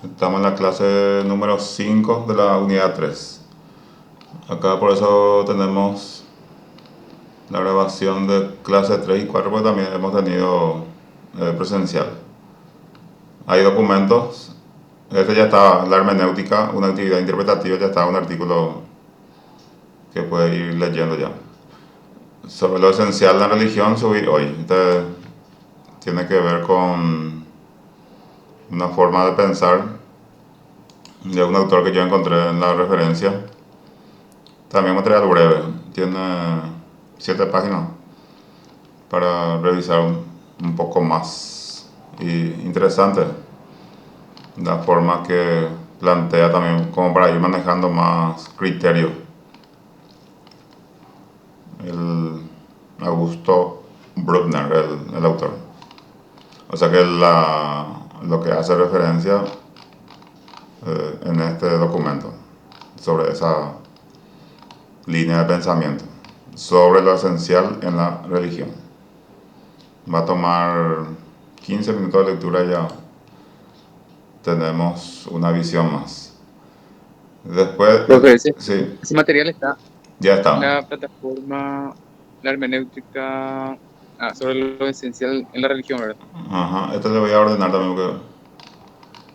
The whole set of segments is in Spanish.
Estamos en la clase número 5 de la unidad 3. Acá por eso tenemos la grabación de clase 3 y 4 porque también hemos tenido presencial. Hay documentos. Este ya está, la hermenéutica, una actividad interpretativa, ya está un artículo que puede ir leyendo ya. Sobre lo esencial de la religión, subir hoy. Este tiene que ver con una forma de pensar de un autor que yo encontré en la referencia. También material breve, tiene 7 páginas para revisar un poco más. Y interesante la forma que plantea también como para ir manejando más criterio. El Augusto Bruckner, el autor. O sea que lo que hace referencia en este documento sobre esa línea de pensamiento, sobre lo esencial en la religión. Va a tomar 15 minutos de lectura y ya tenemos una visión más. Después, Profe, ese, sí, ese material está ya en está. la plataforma La Hermenéutica sobre lo esencial en la religión, ¿verdad? Ajá, este le voy a ordenar también porque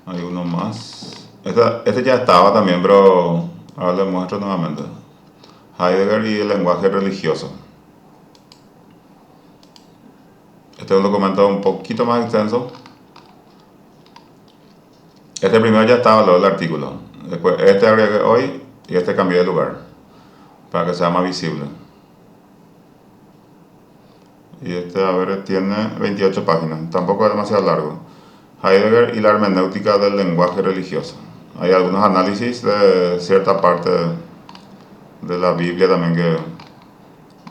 hay uno más. Este ya estaba también, pero ahora le muestro nuevamente. Heidegger y el lenguaje religioso. Este es un documento un poquito más extenso. Este primero ya estaba lo del artículo. Después este agregué hoy y este cambié de lugar para que sea más visible. Y este, a ver, tiene 28 páginas. Tampoco es demasiado largo. Heidegger y la hermenéutica del lenguaje religioso. Hay algunos análisis de cierta parte de la Biblia también que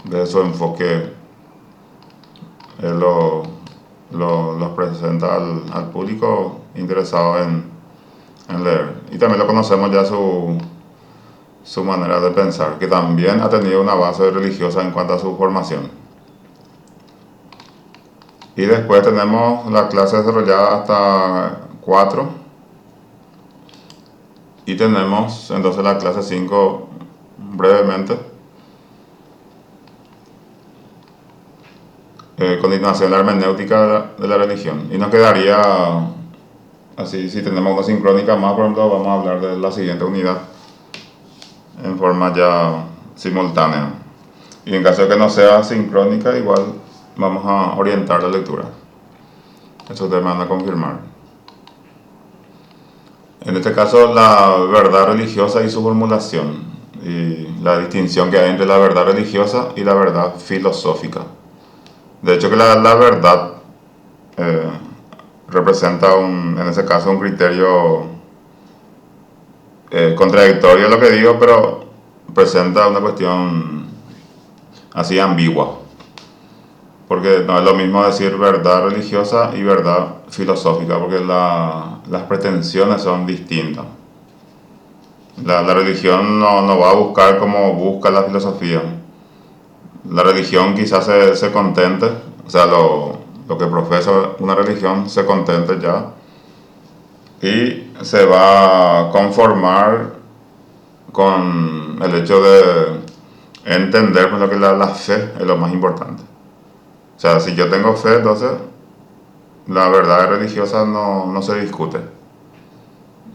de su enfoque él los presenta al público interesado en leer. Y también lo conocemos ya su manera de pensar, que también ha tenido una base religiosa en cuanto a su formación. Y después tenemos la clase desarrollada hasta 4 y tenemos entonces la clase 5 brevemente. Continuación la hermenéutica de la religión. Y nos quedaría así, si tenemos una sincrónica más, por ejemplo, vamos a hablar de la siguiente unidad en forma ya simultánea. Y en caso de que no sea sincrónica, igual vamos a orientar la lectura. Eso te van a confirmar. En este caso, la verdad religiosa y su formulación, y la distinción que hay entre la verdad religiosa y la verdad filosófica. De hecho, que la verdad eh, representa, en ese caso, un criterio contradictorio a lo que digo, pero presenta una cuestión así ambigua. Porque no es lo mismo decir verdad religiosa y verdad filosófica, porque las pretensiones son distintas. La religión no va a buscar como busca la filosofía. La religión quizás se contente, o sea, lo que profesa una religión se contente ya y se va a conformar con el hecho de entender pues, lo que la fe es lo más importante. O sea, si yo tengo fe, entonces la verdad religiosa no se discute.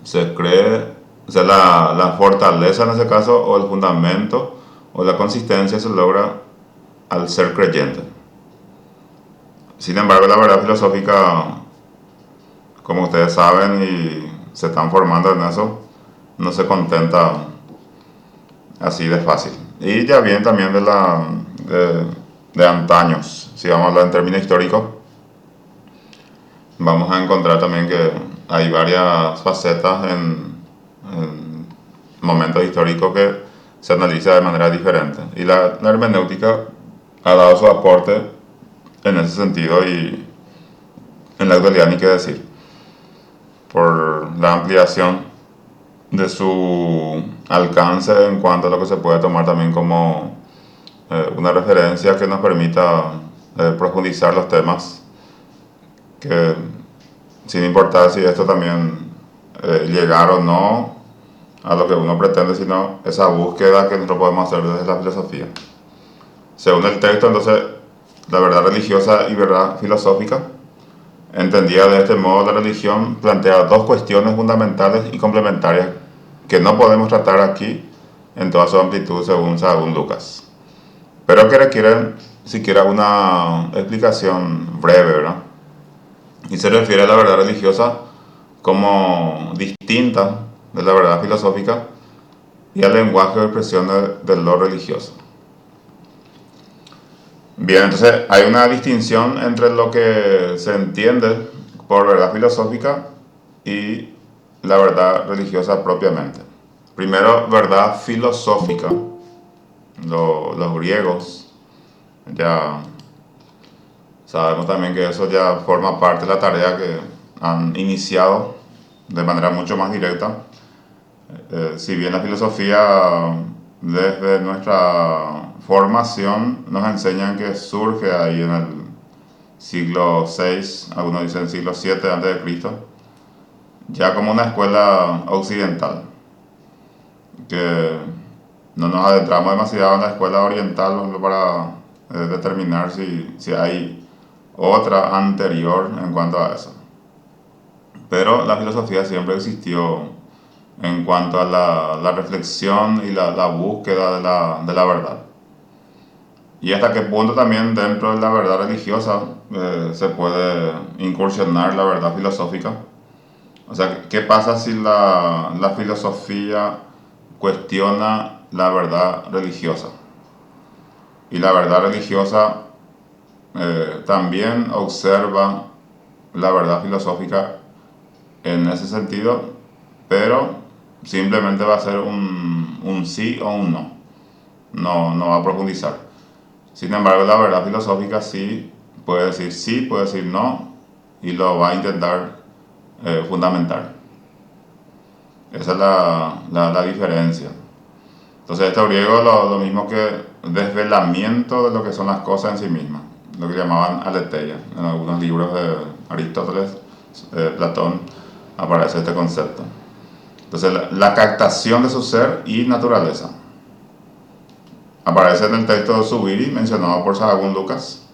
Se cree, o sea, la fortaleza en ese caso, o el fundamento, o la consistencia se logra al ser creyente. Sin embargo, la verdad filosófica, como ustedes saben y se están formando en eso, no se contenta así de fácil. Y ya bien también de antaños, si vamos a hablar en términos históricos, vamos a encontrar también que hay varias facetas en momentos históricos que se analiza de manera diferente. Y la hermenéutica ha dado su aporte en ese sentido y en la actualidad ni qué decir, por la ampliación de su alcance en cuanto a lo que se puede tomar también como una referencia que nos permita profundizar los temas que sin importar si esto también llegar o no a lo que uno pretende, sino esa búsqueda que nosotros podemos hacer desde la filosofía. Según el texto, entonces, la verdad religiosa y verdad filosófica, entendida de este modo, la religión plantea dos cuestiones fundamentales y complementarias que no podemos tratar aquí en toda su amplitud según Lucas, pero que requieren siquiera una explicación breve, ¿verdad? Y se refiere a la verdad religiosa como distinta de la verdad filosófica y al lenguaje de expresión de lo religioso. Bien, entonces hay una distinción entre lo que se entiende por verdad filosófica y la verdad religiosa propiamente. Primero, verdad filosófica. Los griegos ya sabemos también que eso ya forma parte de la tarea que han iniciado de manera mucho más directa. Si bien la filosofía desde nuestra formación nos enseñan que surge ahí en el siglo VI, algunos dicen siglo VII antes de Cristo, ya como una escuela occidental, que no nos adentramos demasiado en la escuela oriental para determinar si hay otra anterior en cuanto a eso. Pero la filosofía siempre existió en cuanto a la reflexión y la búsqueda de la verdad. Y hasta qué punto también dentro de la verdad religiosa se puede incursionar la verdad filosófica. O sea, ¿qué pasa si la filosofía cuestiona la verdad religiosa? Y la verdad religiosa también observa la verdad filosófica en ese sentido, pero simplemente va a ser un sí o un no. No va a profundizar. Sin embargo, la verdad filosófica sí puede decir sí, puede decir no, y lo va a intentar fundamentar. Esa es la diferencia. Entonces, este griego lo mismo que desvelamiento de lo que son las cosas en sí mismas, lo que llamaban aletheia. En algunos libros de Aristóteles, Platón, aparece este concepto. Entonces, la captación de su ser y naturaleza. Aparece en el texto de Zubiri, mencionado por Sahagún Lucas.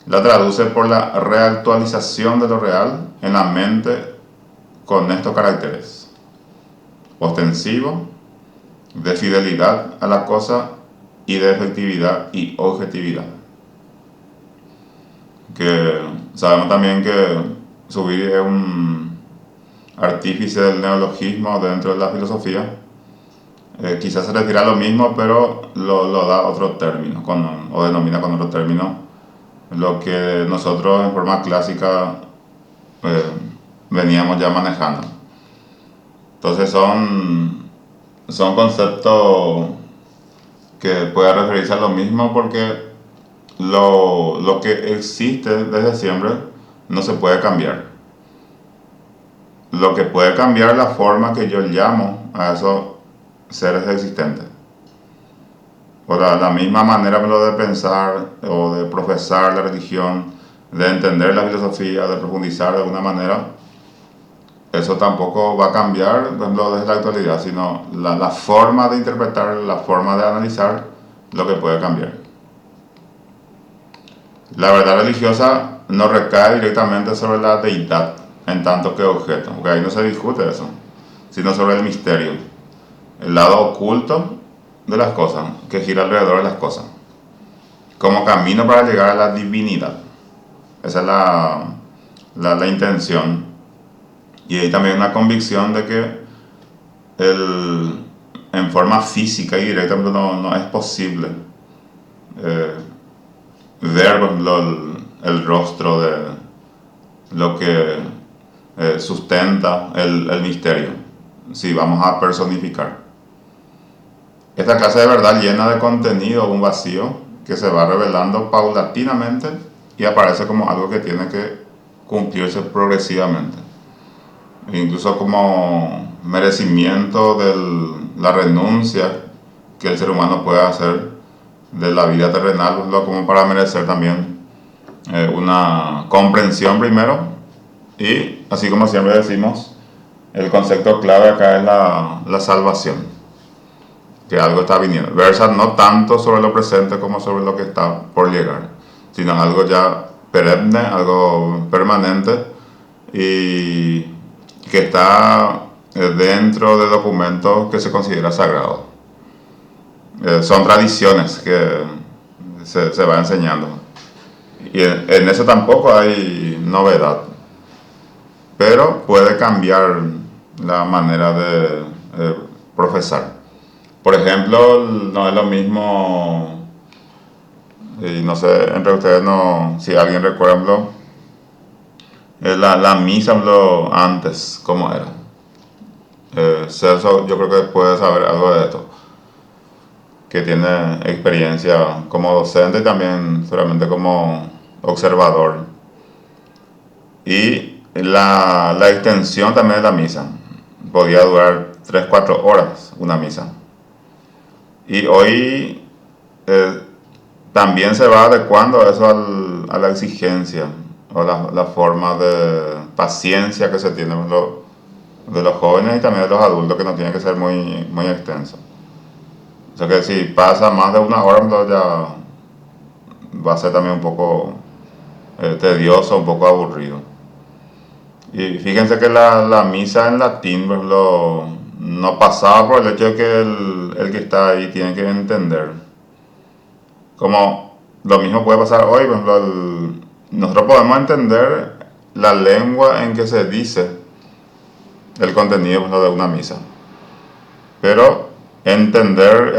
La traduce por la reactualización de lo real en la mente con estos caracteres: ostensivo, de fidelidad a la cosa y de efectividad y objetividad. Que sabemos también que Zubiri es un artífice del neologismo dentro de la filosofía. Quizás se refiere a lo mismo, pero lo da otro término, o denomina con otro término, lo que nosotros en forma clásica veníamos ya manejando. Entonces son conceptos que pueden referirse a lo mismo, porque lo que existe desde siempre no se puede cambiar. Lo que puede cambiar es la forma que yo llamo a esos seres existentes. O la misma manera de pensar o de profesar la religión, de entender la filosofía, de profundizar de alguna manera, eso tampoco va a cambiar, por ejemplo, desde la actualidad, sino la forma de interpretar, la forma de analizar, lo que puede cambiar. La verdad religiosa no recae directamente sobre la deidad en tanto que objeto, porque ahí no se discute eso, sino sobre el misterio, el lado oculto de las cosas, que gira alrededor de las cosas, como camino para llegar a la divinidad. Esa es la intención. Y hay también una convicción de que en forma física y directa no es posible ver, por ejemplo, el rostro de lo que sustenta el misterio, si vamos a personificar. Esta clase de verdad llena de contenido un vacío que se va revelando paulatinamente y aparece como algo que tiene que cumplirse progresivamente, incluso como merecimiento de la renuncia que el ser humano puede hacer de la vida terrenal, como para merecer también una comprensión primero, y así como siempre decimos, el concepto clave acá es la salvación, que algo está viniendo. Versa no tanto sobre lo presente como sobre lo que está por llegar, sino algo ya perenne, algo permanente y que está dentro de documentos que se considera sagrados. Son tradiciones que se va enseñando. Y en eso tampoco hay novedad. Pero puede cambiar la manera de profesar. Por ejemplo, no es lo mismo, y no sé, entre ustedes, no, si alguien recuerda, la misa antes, ¿cómo era? Celso, yo creo que puede saber algo de esto, que tiene experiencia como docente y también seguramente como observador. Y la extensión también de la misa. Podía durar 3 4 horas una misa. Y hoy también se va adecuando eso a la exigencia o la forma de paciencia que se tiene de los jóvenes y también de los adultos, que no tiene que ser muy, muy extenso. O sea que si pasa más de una hora, entonces ya va a ser también un poco tedioso, un poco aburrido. Y fíjense que la misa en latín, por ejemplo, no pasaba por el hecho de que el que está ahí tiene que entender. Como lo mismo puede pasar hoy, por ejemplo, nosotros podemos entender la lengua en que se dice el contenido, por ejemplo, de una misa. Pero entender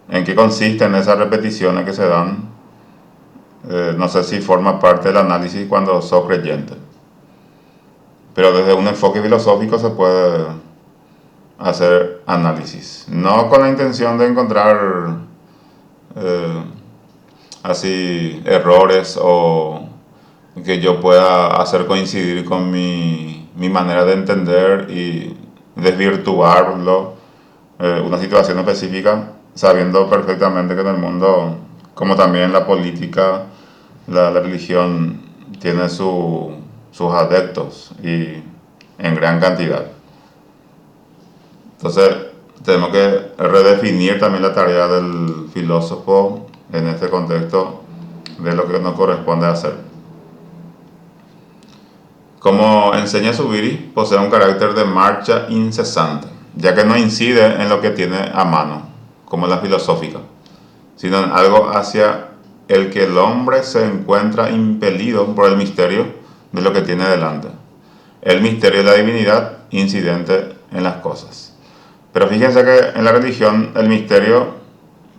en qué consisten esas repeticiones que se dan, no sé si forma parte del análisis cuando sos creyente. Pero desde un enfoque filosófico se puede hacer análisis. No con la intención de encontrar así errores o que yo pueda hacer coincidir con mi manera de entender y desvirtuarlo una situación específica, sabiendo perfectamente que en el mundo, como también en la política, la religión tiene sus adeptos y en gran cantidad. Entonces tenemos que redefinir también la tarea del filósofo en este contexto de lo que nos corresponde hacer. Como enseña Zubiri, posee un carácter de marcha incesante, ya que no incide en lo que tiene a mano, como la filosófica, sino en algo hacia el que el hombre se encuentra impelido por el misterio de lo que tiene delante. El misterio de la divinidad incidente en las cosas. Pero fíjense que en la religión el misterio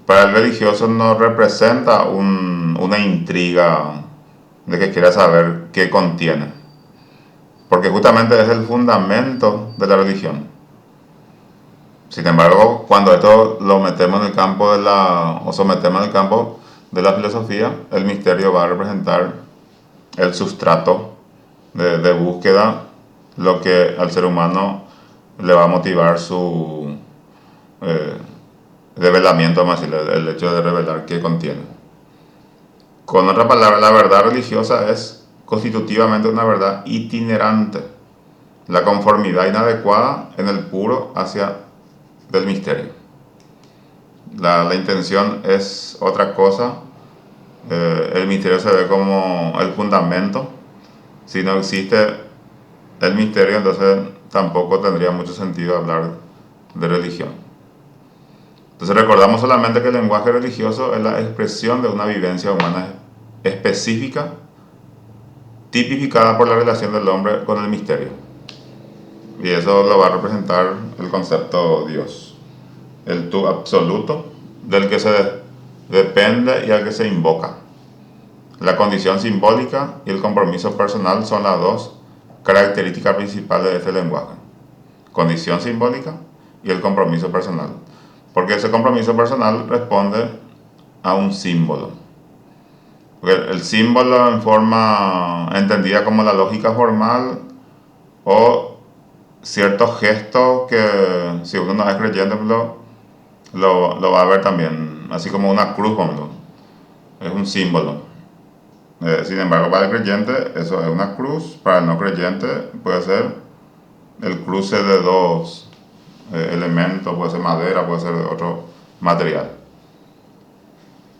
para el religioso no representa una intriga de que quiera saber qué contiene, porque justamente es el fundamento de la religión. Sin embargo, cuando esto lo metemos en el campo o sometemos en el campo de la filosofía, el misterio va a representar el sustrato de búsqueda, lo que al ser humano le va a motivar su revelamiento, más el hecho de revelar qué contiene. Con otra palabra, la verdad religiosa es constitutivamente una verdad itinerante, la conformidad inadecuada en el puro hacia del misterio. La intención es otra cosa. El misterio se ve como el fundamento. Si no existe el misterio, entonces tampoco tendría mucho sentido hablar de religión. Entonces recordamos solamente que el lenguaje religioso es la expresión de una vivencia humana específica, tipificada por la relación del hombre con el misterio. Y eso lo va a representar el concepto Dios, el tú absoluto, del que se depende y al que se invoca. La condición simbólica y el compromiso personal son las dos características principales de este lenguaje. Condición simbólica y el compromiso personal. Porque ese compromiso personal responde a un símbolo. Porque el símbolo en forma entendida como la lógica formal o ciertos gestos que si uno no es creyente lo va a ver también, así como una cruz, es un símbolo. Sin embargo, para el creyente eso es una cruz, para el no creyente puede ser el cruce de dos elementos, puede ser madera, puede ser otro material.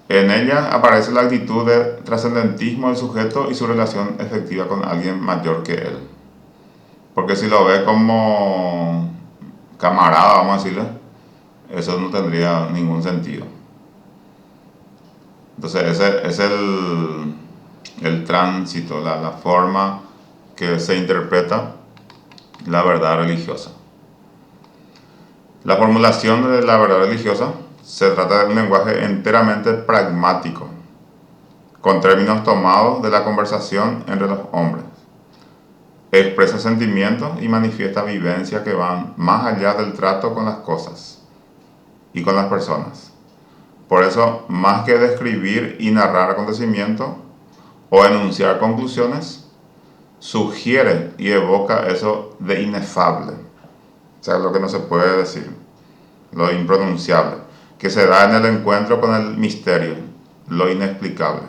En ella aparece la actitud de trascendentismo del sujeto y su relación efectiva con alguien mayor que él. Porque si lo ve como camarada, vamos a decirle, eso no tendría ningún sentido. Entonces ese es el tránsito, la forma que se interpreta la verdad religiosa. La formulación de la verdad religiosa se trata de un lenguaje enteramente pragmático, con términos tomados de la conversación entre los hombres. Expresa sentimientos y manifiesta vivencias que van más allá del trato con las cosas y con las personas. Por eso, más que describir y narrar acontecimientos o enunciar conclusiones, sugiere y evoca eso de inefable, o sea, lo que no se puede decir, lo impronunciable, que se da en el encuentro con el misterio, lo inexplicable.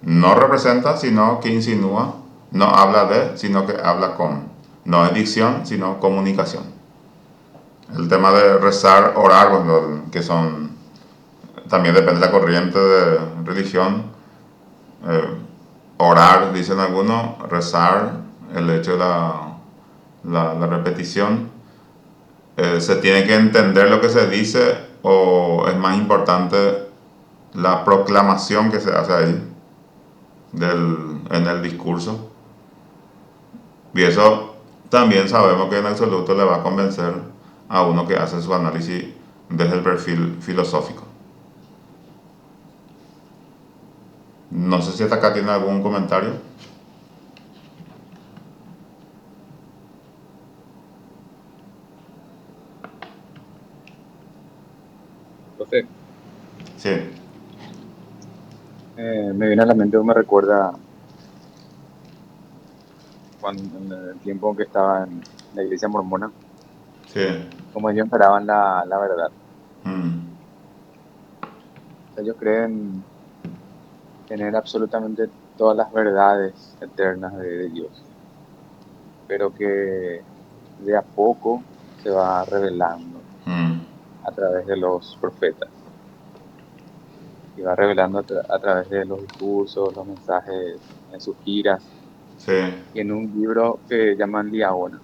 No representa, sino que insinúa, no habla de, sino que habla con. No es dicción, sino comunicación. El tema de rezar, orar, bueno, que son, también depende de la corriente de religión. Orar, dicen algunos, rezar, el hecho de la repetición. ¿Se tiene que entender lo que se dice o es más importante la proclamación que se hace ahí en el discurso? Y eso también sabemos que en absoluto le va a convencer a uno que hace su análisis desde el perfil filosófico. No sé si hasta acá tiene algún comentario. Entonces, Sí, me viene a la mente o me recuerda cuando, en el tiempo en que estaba en la iglesia mormona, sí. como ellos esperaban la verdad. Mm, O sea, ellos creen tener absolutamente todas las verdades eternas de Dios, pero que de a poco se va revelando mm, a través de los profetas y va revelando a través de los discursos, los mensajes en sus giras sí, y en un libro que llaman Liaona,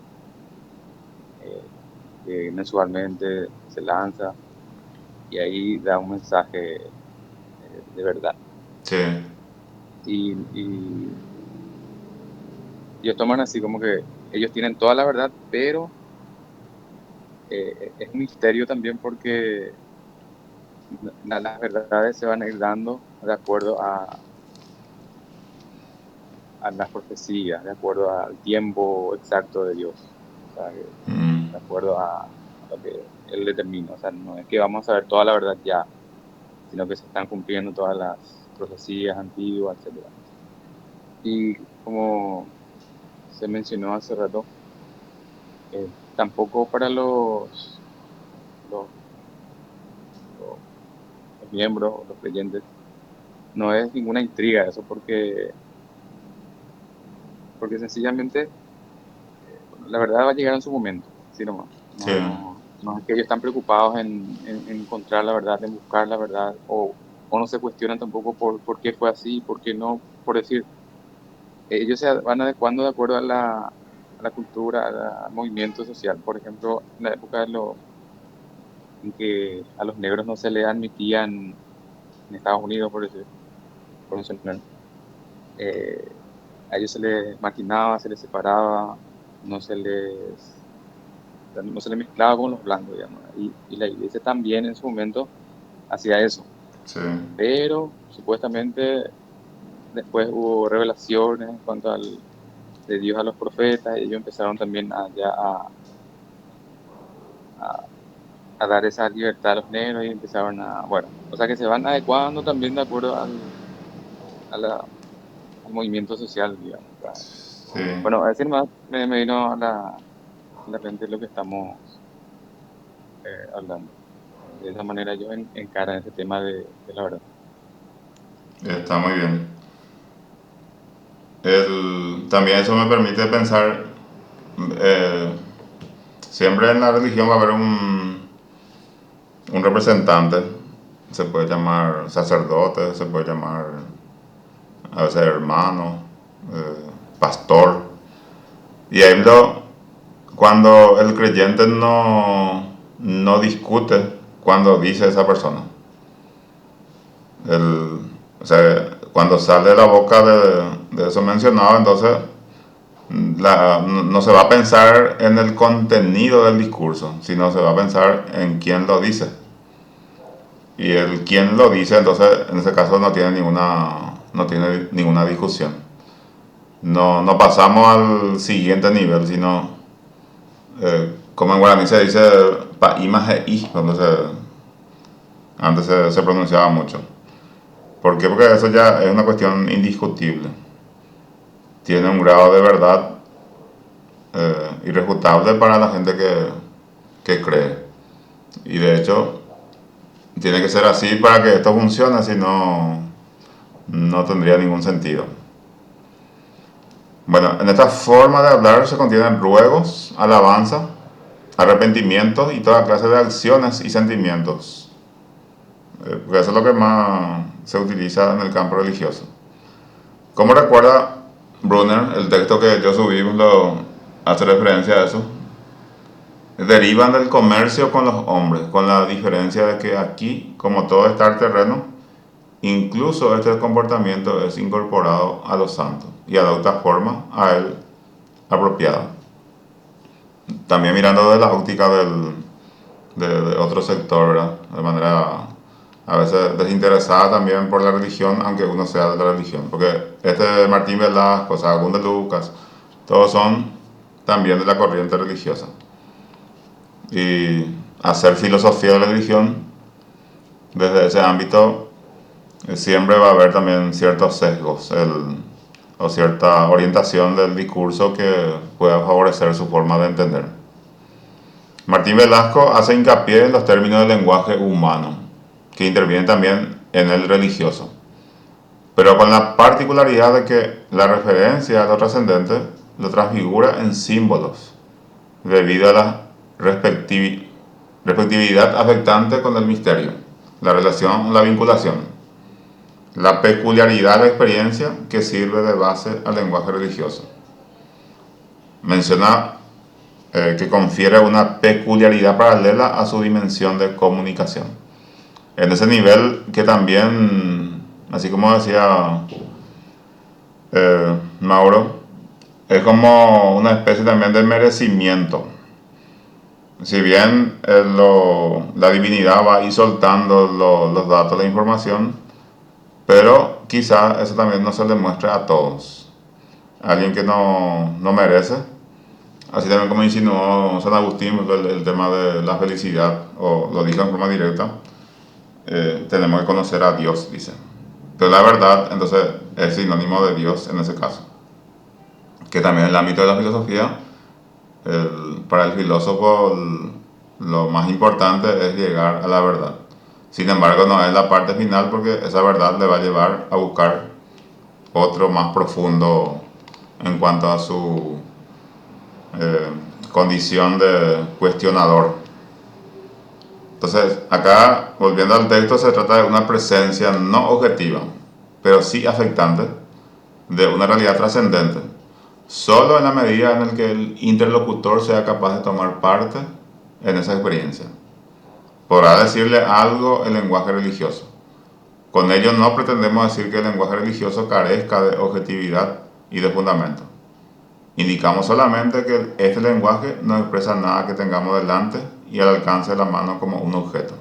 que mensualmente se lanza y ahí da un mensaje de verdad. sí. Y ellos toman así como que ellos tienen toda la verdad, pero es un misterio también porque las verdades se van a ir dando de acuerdo a las profecías, de acuerdo al tiempo exacto de Dios, o sea, Mm, de acuerdo a lo que Él determina. O sea, no es que vamos a ver toda la verdad ya, sino que se están cumpliendo todas las profecías antiguas, etcétera. Y como se mencionó hace rato, tampoco para los, los, los miembros, los creyentes, no es ninguna intriga eso, porque sencillamente bueno, la verdad va a llegar en su momento, así nomás. sí. No es que ellos están preocupados en encontrar la verdad, en buscar la verdad, o no se cuestionan tampoco por qué fue así, por qué no, por decir, ellos se van adecuando de acuerdo a la cultura, al movimiento social. Por ejemplo, en la época en que a los negros no se les admitían en Estados Unidos, por mencionar, eh, a ellos se les marginaba, se les separaba, no se les no se le mezclaba con los blancos, digamos. Y la iglesia también en su momento hacía eso. Sí. Pero supuestamente después hubo revelaciones en cuanto de Dios a los profetas y ellos empezaron también a, a dar esa libertad a los negros y empezaron bueno, o sea que se van adecuando también de acuerdo a al movimiento social, digamos. O sea, Sí. bueno, a decir más me vino a la mente lo que estamos hablando. De esa manera yo encaro ese tema de la verdad. Está muy bien. También eso me permite pensar eh, siempre en la religión va a haber un representante, se puede llamar sacerdote, se puede llamar a veces hermano, pastor. Y ahí cuando el creyente no discute cuando dice esa persona. O sea, cuando sale de la boca de eso mencionado, entonces no se va a pensar en el contenido del discurso, sino se va a pensar en quién lo dice. Y el quien lo dice, entonces en ese caso no tiene ninguna discusión. No pasamos al siguiente nivel, sino como en guaraní se dice pa más e i, antes se pronunciaba mucho. ¿Por qué? Porque eso ya es una cuestión indiscutible. Tiene un grado de verdad irrefutable para la gente que cree. Y de hecho, tiene que ser así para que esto funcione, si no tendría ningún sentido. Bueno, en esta forma de hablar se contienen ruegos, alabanza, arrepentimientos y toda clase de acciones y sentimientos. Porque eso es lo que más se utiliza en el campo religioso. Como recuerda Brunner, el texto que yo subí hace referencia a eso, derivan del comercio con los hombres, con la diferencia de que aquí, como todo está terreno, incluso este comportamiento es incorporado a los santos y adopta forma a él apropiada. También mirando de la óptica de otro sector, ¿verdad? De manera a veces desinteresada también por la religión, aunque uno sea de la religión. Porque Martín Velasco, Sagún de Lucas, todos son también de la corriente religiosa. Y hacer filosofía de la religión, desde ese ámbito, siempre va a haber también ciertos sesgos o cierta orientación del discurso que pueda favorecer su forma de entender. Martín Velasco hace hincapié en los términos del lenguaje humano, que intervienen también en el religioso, pero con la particularidad de que la referencia a lo trascendente lo transfigura en símbolos, debido a la respectividad afectante con el misterio, la relación, la vinculación, la peculiaridad de la experiencia que sirve de base al lenguaje religioso. Menciona que confiere una peculiaridad paralela a su dimensión de comunicación. En ese nivel que también, así como decía Mauro, es como una especie también de merecimiento. Si bien la divinidad va a ir soltando los datos, la información, pero quizá eso también no se le muestre a todos. Alguien que no merece, así también como insinuó San Agustín, el tema de la felicidad, o lo dijo en forma directa, tenemos que conocer a Dios, dice. Pero la verdad, entonces, es sinónimo de Dios en ese caso. Que también en el ámbito de la filosofía, para el filósofo lo más importante es llegar a la verdad. Sin embargo, no es la parte final, porque esa verdad le va a llevar a buscar otro más profundo en cuanto a su condición de cuestionador. Entonces, acá, volviendo al texto, se trata de una presencia no objetiva, pero sí afectante, de una realidad trascendente, solo en la medida en la que el interlocutor sea capaz de tomar parte en esa experiencia. Podrá decirle algo el lenguaje religioso. Con ello no pretendemos decir que el lenguaje religioso carezca de objetividad y de fundamento. Indicamos solamente que este lenguaje no expresa nada que tengamos delante y al alcance de la mano como un objeto.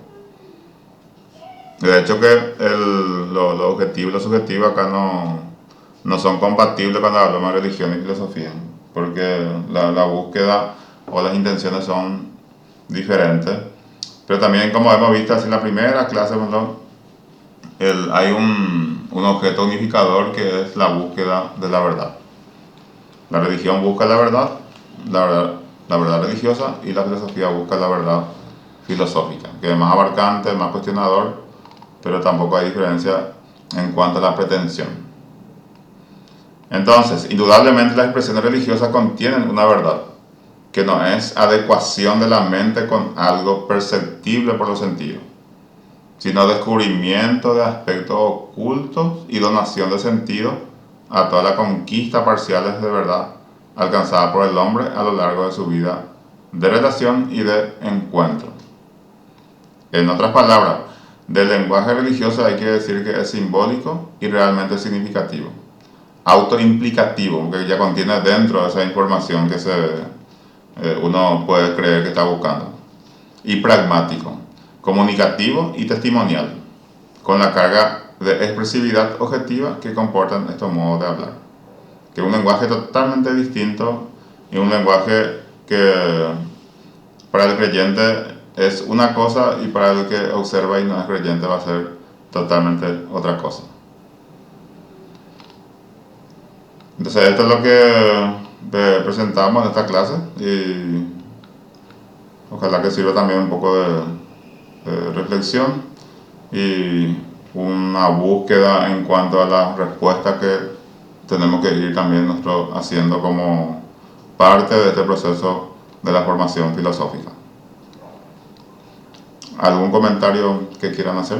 De hecho que lo objetivo y lo subjetivo acá no son compatibles cuando hablamos de religión y filosofía, porque la búsqueda o las intenciones son diferentes. Pero también, como hemos visto así en la primera clase, hay un objeto unificador que es la búsqueda de la verdad. La religión busca la verdad religiosa, y la filosofía busca la verdad filosófica, que es más abarcante, más cuestionador, pero tampoco hay diferencia en cuanto a la pretensión. Entonces, indudablemente las expresiones religiosas contienen una verdad, que no es adecuación de la mente con algo perceptible por los sentidos, sino descubrimiento de aspectos ocultos y donación de sentido a toda la conquista parciales de verdad alcanzada por el hombre a lo largo de su vida de relación y de encuentro. En otras palabras, del lenguaje religioso hay que decir que es simbólico y realmente significativo, autoimplicativo, porque ya contiene dentro de esa información que uno puede creer que está buscando, y pragmático, comunicativo y testimonial, con la carga de expresividad objetiva que comportan estos modos de hablar, que es un lenguaje totalmente distinto y un lenguaje que para el creyente es una cosa y para el que observa y no es creyente va a ser totalmente otra cosa. Entonces esto es lo que presentamos en esta clase y ojalá que sirva también un poco de reflexión y una búsqueda en cuanto a las respuestas que tenemos que ir también haciendo como parte de este proceso de la formación filosófica. ¿Algún comentario que quieran hacer?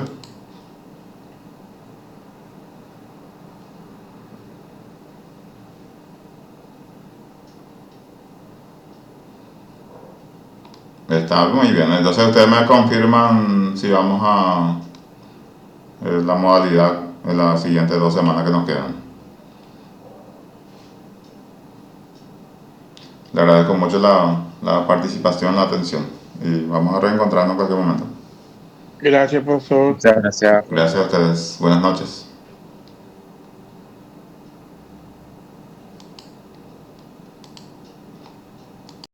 Está muy bien. Entonces ustedes me confirman si vamos a la modalidad en las siguientes 2 semanas que nos quedan. Le agradezco mucho la participación, la atención y vamos a reencontrarnos en cualquier momento. Gracias, profesor. Muchas gracias. Gracias a ustedes. Buenas noches.